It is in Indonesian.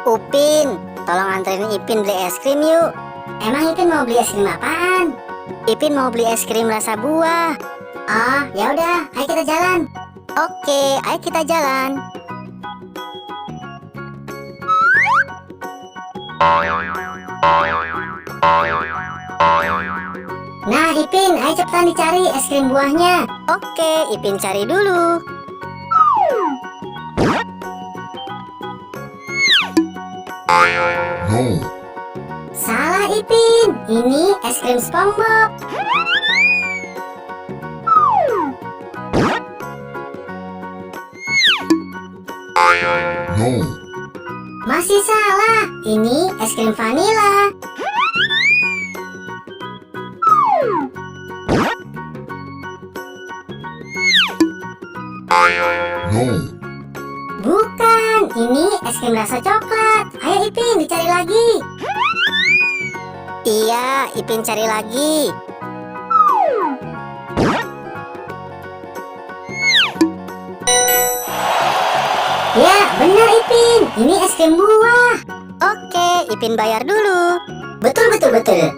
Upin, tolong anterin Ipin beli es krim yuk. Emang Ipin mau beli es krim apaan? Ipin mau beli es krim rasa buah. Oh, ya udah, ayo kita jalan. Oke, ayo kita jalan. Nah, Ipin, ayo cepetan dicari es krim buahnya. Oke, Ipin cari dulu. Salah, Ipin. Ini es krim SpongeBob. Masih salah. Ini es krim vanila. Bukan, ini es krim rasa coklat. Ayo Ipin, dicari lagi. Iya, Ipin cari lagi. Ya, benar Ipin. Ini es krim buah. Oke, Ipin bayar dulu. Betul, betul, betul.